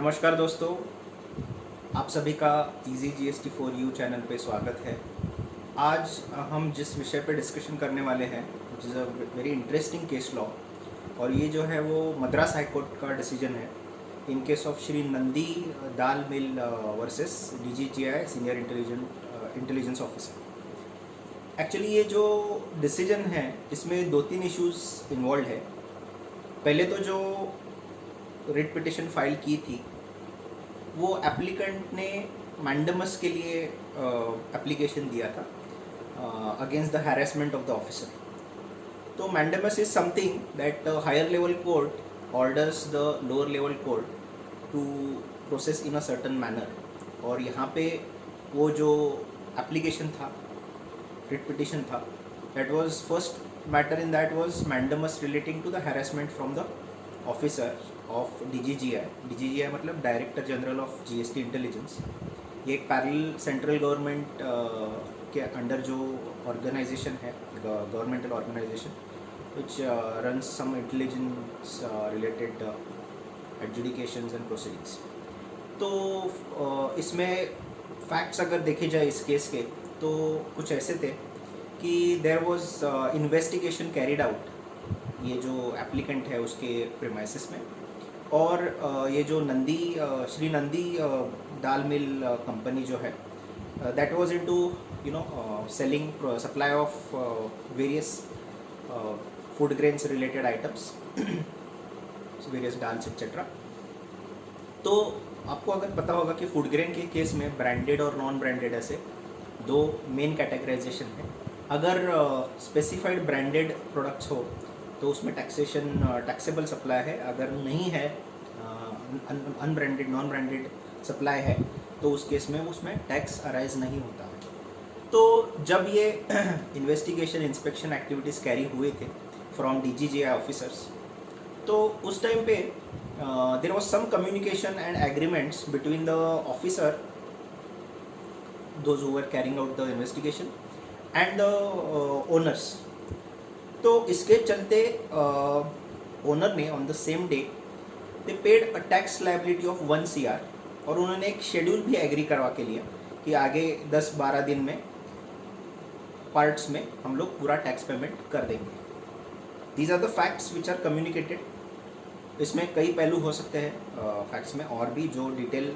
नमस्कार दोस्तों, आप सभी का easy GST for you channel पे स्वागत है। आज हम जिस विषय पे डिस्कशन करने वाले हैं which is a very interesting case law, और ये जो है वो मद्रास हाई कोर्ट का डिसीजन है in case of Shri Nandi dal mill versus DGGI senior intelligence officer. Actually ये जो डिसीजन है इसमें दो तीन इश्यूज इन्वॉल्व है। पहले तो जो रिट पिटिशन फाइल की थी वो एप्लीकेंट ने मैंडमस के लिए एप्लीकेशन दिया था against the harassment of the officer. तो mandamus is something that higher level court orders the lower level court to process in a certain manner, और यहाँ पे वो जो एप्लीकेशन था, रिट पिटिशन था, that was first matter in that was mandamus relating to the harassment from the officer of DGGI मतलब director general of GST intelligence. ये एक पैरेलल सेंट्रल गवर्नमेंट के अंडर जो ऑर्गेनाइजेशन है, governmental organisation which runs some intelligence related adjudications and proceedings. तो इसमें facts अगर देखे जाए इस केस के तो कुछ ऐसे थे कि there was investigation carried out ये जो एप्लीकेंट है उसके प्रीमाइसेस में, और ये जो श्री नंदी दाल मिल कंपनी जो है that was into selling supply of various food grains related items, various dals etcetera. तो आपको अगर पता होगा कि फूड ग्रेन के केस में ब्रांडेड और नॉन ब्रांडेड ऐसे दो मेन कैटेगराइजेशन है। अगर स्पेसिफाइड ब्रांडेड प्रोडक्ट्स हो तो उसमें टैक्सेबल सप्लाई है, अगर नहीं है अनब्रांडेड नॉन ब्रांडेड सप्लाई है तो उस केस में उसमें टैक्स अराइज नहीं होता है। तो जब ये इन्वेस्टिगेशन इंस्पेक्शन एक्टिविटीज़ कैरी हुए थे फ्रॉम डीजीजीआई ऑफिसर्स, तो उस टाइम पे there was some communication and agreements between the officer those who were carrying out the investigation and the owners. तो इसके चलते ओनर ने on the same day they paid a tax liability of 1 CR, और उन्होंने एक schedule भी agree करवा के लिया कि आगे 10-12 दिन में पार्ट्स में हम लोग पूरा टैक्स पेमेंट कर देंगे। These are the facts which are communicated. इसमें कई पहलू हो सकते हैं फैक्ट्स में और भी जो डिटेल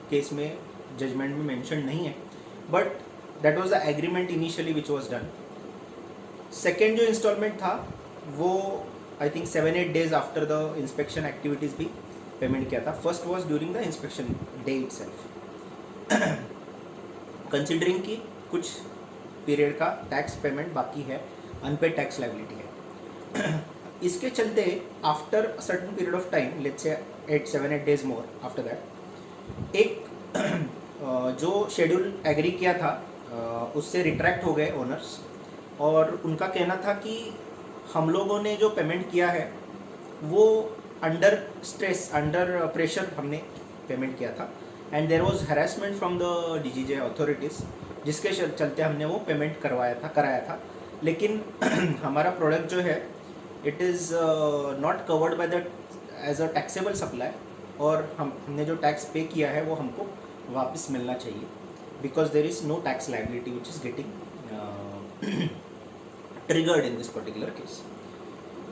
केस में जजमेंट में मेंशन नहीं है, but that was the agreement initially which was done. Second जो इंस्टॉलमेंट था वो I think 7-8 days after the inspection activities भी पेमेंट किया था। First was during the inspection day itself. Considering कि कुछ पीरियड का टैक्स पेमेंट बाकी है, अनपेड टैक्स लायबिलिटी है, इसके चलते after certain period of time, let's say 7-8 days more after that, एक जो शेड्यूल एग्री किया था उससे रिट्रैक्ट हो गए ओनर्स, और उनका कहना था कि हम लोगों ने जो पेमेंट किया है वो अंडर स्ट्रेस अंडर प्रेशर हमने पेमेंट किया था, and there was harassment from the DGGI authorities जिसके चलते हमने वो पेमेंट कराया था। लेकिन हमारा प्रोडक्ट जो है it is not covered by the as a taxable supply, और हमने जो टैक्स पे किया है वो हमको वापस मिलना चाहिए, because there is no tax liability which is getting triggered in this particular case.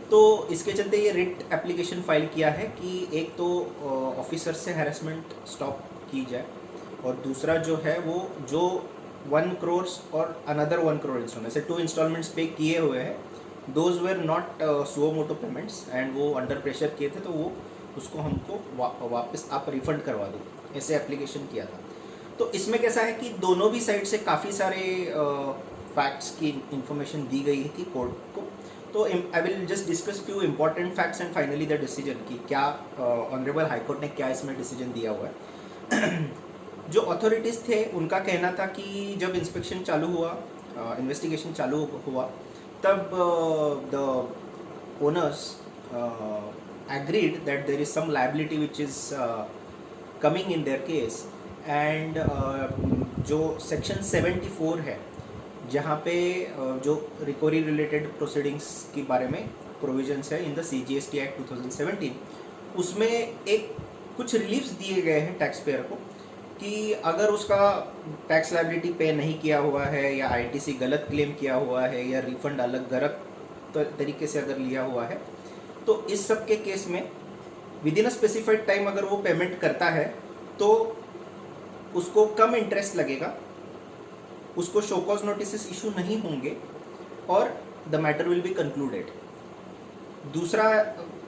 तो इसके चलते ये रिट एप्लीकेशन फाइल किया है कि एक तो ऑफिसर से हैरेसमेंट स्टॉप की जाए, और दूसरा जो है वो जो 1 करोड़ और अनदर 1 करोड़ इंस्टॉलमेंट से 2 इंस्टॉलमेंट्स पे किए हुए हैं, those were not suo motu payments and वो अंडर प्रेशर किए थे, तो वो उसको हमको वापस आप रिफंड करवा दो, ऐसे एप्लीकेशन किया था। तो इसमें कैसा है कि दोनों भी साइड से काफ़ी सारे फैक्ट्स की इंफॉर्मेशन दी गई थी कोर्ट को। तो I will just discuss few important facts and finally the decision कि क्या ऑनरेबल हाई कोर्ट ने क्या इसमें डिसीजन दिया हुआ है। जो अथॉरिटीज़ थे उनका कहना था कि जब इंस्पेक्शन चालू हुआ, इन्वेस्टिगेशन चालू हुआ, तब the owners agreed that there is some liability which is coming in their case, and जो सेक्शन 74 है जहाँ पे जो रिकवरी रिलेटेड प्रोसीडिंग्स के बारे में प्रोविजंस है इन द CGST एक्ट 2017, उसमें एक कुछ रिलीफ्स दिए गए हैं टैक्स पेयर को कि अगर उसका टैक्स लायबिलिटी पे नहीं किया हुआ है या आईटीसी गलत क्लेम किया हुआ है या रिफंड अलग गलत तरीके से अगर लिया हुआ है, तो इस सब के केस में with in a specified time अगर वो पेमेंट करता है तो उसको कम इंटरेस्ट लगेगा, उसको शो कॉज नोटिस इशू नहीं होंगे और the matter will be concluded. दूसरा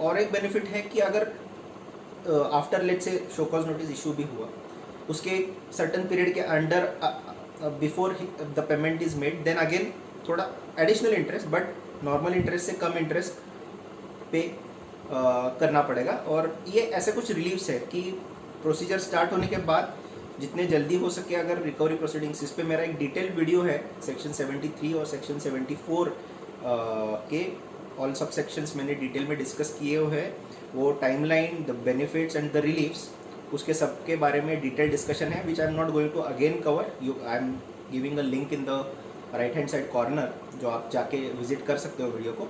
और एक बेनिफिट है कि अगर after let say show cause notice issue भी हुआ, उसके सर्टन पीरियड के under before the payment is made, then again थोड़ा additional interest, but normal interest से कम इंटरेस्ट पे करना पड़ेगा। और ये ऐसे कुछ रिलीव्स है कि प्रोसीजर स्टार्ट होने के बाद जितने जल्दी हो सके अगर रिकवरी प्रोसीडिंग्स, इस पे मेरा एक डिटेल्ड वीडियो है सेक्शन 73 और सेक्शन 74 के ऑल सब सेक्शंस मैंने डिटेल में डिस्कस किए हुए हैं। वो timeline, the benefits and the reliefs, उसके सब के बारे में डिटेल डिस्कशन है which I am not going to again cover. I am giving a link in the right hand side corner, जो आप जाके विजिट कर सकते हो वीडियो को।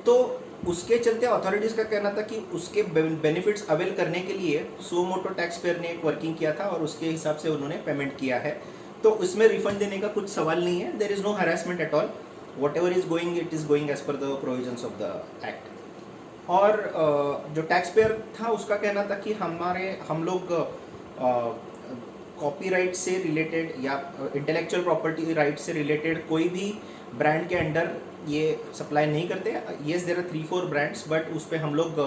तो उसके चलते अथॉरिटीज़ का कहना था कि उसके बेनिफिट्स अवेल करने के लिए सो मोटो टैक्स पेयर ने एक वर्किंग किया था और उसके हिसाब से उन्होंने पेमेंट किया है। तो उसमें रिफंड देने का कुछ सवाल नहीं है, there is no harassment at all, whatever is going it is going as per the provisions of the act. और जो टैक्स पेयर था उसका कहना था कि हम लोग कॉपीराइट से रिलेटेड या इंटेलेक्चुअल प्रॉपर्टी राइट से रिलेटेड कोई भी ब्रांड के अंडर ये सप्लाई नहीं करते। Yes, there are 3-4 brands, but उस पर हम लोग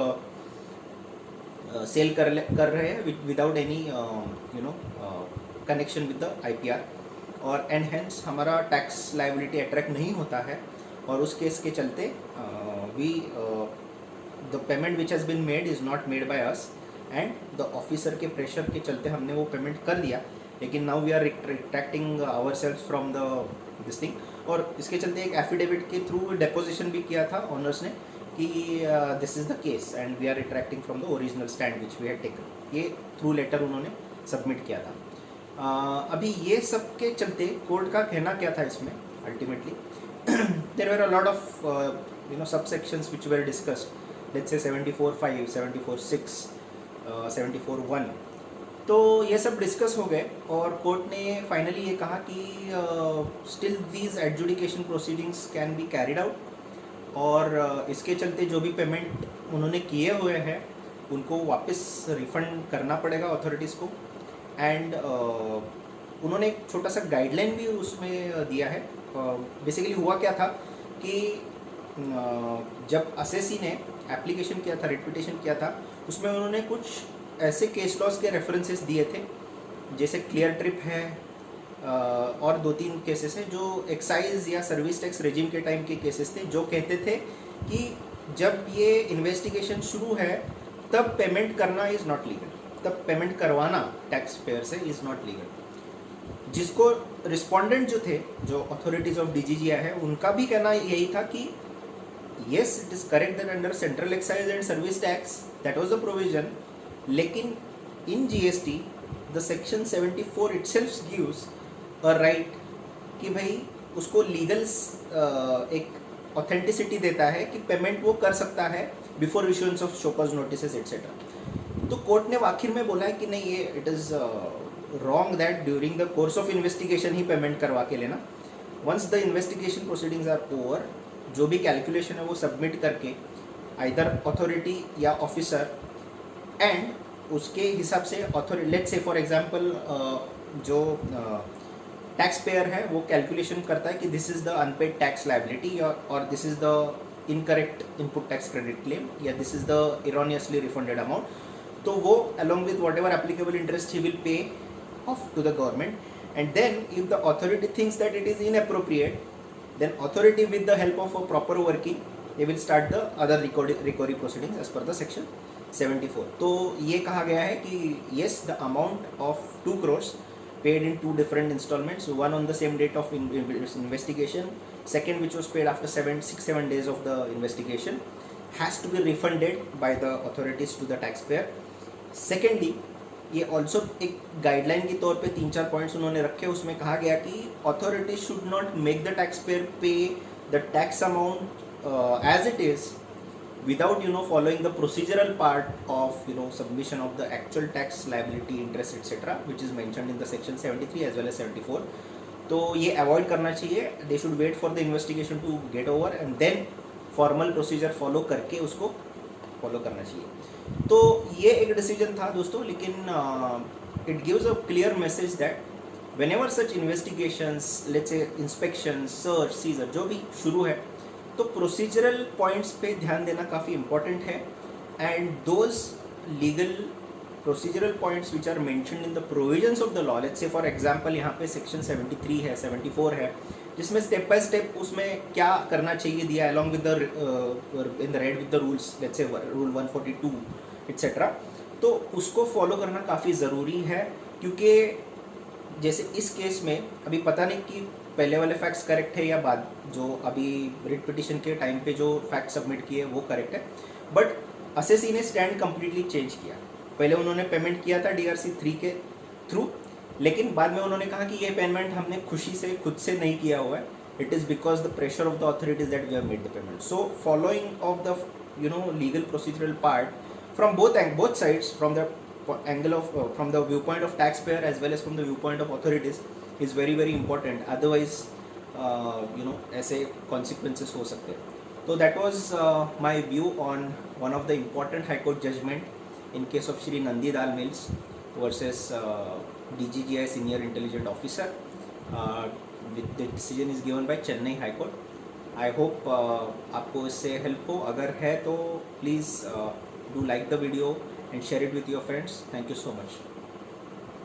सेल कर रहे हैं without any connection with the IPR, और एंड हेंस हमारा टैक्स लायबिलिटी अट्रैक्ट नहीं होता है। और उस केस के चलते the payment which has been made is not made by us, and the officer के प्रेशर के चलते हमने वो पेमेंट कर दिया, लेकिन now we are retracting our self from the this thing. और इसके चलते एक एफिडेविट के थ्रू डेपोजिशन भी किया था ऑनर्स ने कि this is the case and we are retracting from the original stand which we had taken. ये थ्रू लेटर उन्होंने सबमिट किया था। अभी ये सब के चलते कोर्ट का कहना क्या था इसमें ultimately, there were a lot of sub sections which were discussed, let's say 74(5), 74(6), 74(1), तो ये सब डिस्कस हो गए और कोर्ट ने फाइनली ये कहा कि still these adjudication proceedings can be carried out, और इसके चलते जो भी पेमेंट उन्होंने किए हुए हैं उनको वापस रिफ़ंड करना पड़ेगा अथॉरिटीज़ को। एंड उन्होंने एक छोटा सा गाइडलाइन भी उसमें दिया है। बेसिकली हुआ क्या था कि जब असेसी ने एप्लीकेशन किया था, रिट किया था, उसमें उन्होंने कुछ ऐसे केस लॉस के रेफरेंसेस दिए थे, जैसे क्लियर ट्रिप है और 2-3 केसेस हैं जो एक्साइज या सर्विस टैक्स रेजिम के टाइम के केसेस थे, जो कहते थे कि जब ये इन्वेस्टिगेशन शुरू है तब पेमेंट करना इज़ नॉट लीगल, तब पेमेंट करवाना टैक्स पेयर से इज़ नॉट लीगल। जिसको रिस्पोंडेंट जो थे, जो अथॉरिटीज़ ऑफ DGGI है, उनका भी कहना यही था कि yes, it is correct that under central excise and service tax that was the provision, लेकिन इन GST the section 74 itself gives a right कि भाई उसको लीगल एक ऑथेंटिसिटी देता है कि पेमेंट वो कर सकता है before issuance of show cause notices etcetera. तो कोर्ट ने आखिर में बोला है कि नहीं, ये it is wrong that during the course of investigation ही पेमेंट करवा के लेना। Once the investigation proceedings are over, जो भी कैलकुलेशन है वो सबमिट करके आइदर अथॉरिटी या ऑफिसर, एंड उसके हिसाब से authority, let's say for example जो टैक्स पेयर है वो कैलकुलेशन करता है कि this is the unpaid tax liability और this is the incorrect input tax credit claim या this is the erroneously refunded amount, तो वो along with whatever applicable interest he will pay off to the government. And then if the authority thinks that it is inappropriate, then authority with the help of a proper working they will start the other recovery proceedings as per the section 74। तो ये कहा गया है कि yes, the amount of 2 crores paid in 2 different installments, one on the same date of investigation, second which was paid after 6-7 days of the investigation, has to be refunded by the authorities to the taxpayer। Secondly, ये also एक guideline के तौर पे 3-4 points उन्होंने रखे, उसमें कहा गया कि authority should not make the taxpayer pay the tax amount as it is without following the procedural part of submission of the actual tax liability, interest, etc., which is mentioned in the section 73 as well as 74. तो ये avoid करना चाहिए. They should wait for the investigation to get over and then formal procedure follow करके उसको follow करना चाहिए. तो ये एक डिसीजन था दोस्तों, लेकिन it gives a clear message that whenever such investigations, let's say inspection, search, seizure जो भी शुरू है, तो प्रोसीजरल पॉइंट्स पे ध्यान देना काफ़ी इम्पोर्टेंट है. And those legal procedural points which are mentioned in the provisions of the law, let's say for example यहाँ पे सेक्शन 73 है, 74 है, जिसमें स्टेप बाय स्टेप उसमें क्या करना चाहिए दिया along with the in the read with the rules, let's say rule 142 etcetera. तो उसको फॉलो करना काफ़ी ज़रूरी है, क्योंकि जैसे इस केस में अभी पता नहीं कि पहले वाले फैक्ट्स करेक्ट है या बाद जो अभी रिट पिटिशन के टाइम पे जो फैक्ट सबमिट किए वो करेक्ट है, बट असेसी ने स्टैंड कम्प्लीटली चेंज किया. पहले उन्होंने पेमेंट किया था DRC 3 के थ्रू, लेकिन बाद में उन्होंने कहा कि ये पेमेंट हमने खुशी से खुद से नहीं किया हुआ है, it is because the pressure of the authorities that we have made the payment. So following of the legal procedural part from both sides, from the angle of from the viewpoint of taxpayer as well as from the viewpoint of authorities is very very important. Otherwise ऐसे consequences हो सकते हैं. So that was my view on one of the important high court judgment in case of Shri Nandi Dal Mills versus DGGI senior intelligent officer. With the decision is given by Chennai High Court. I hope आपको इससे help हो. अगर है तो please do like the video and share it with your friends. Thank you so much.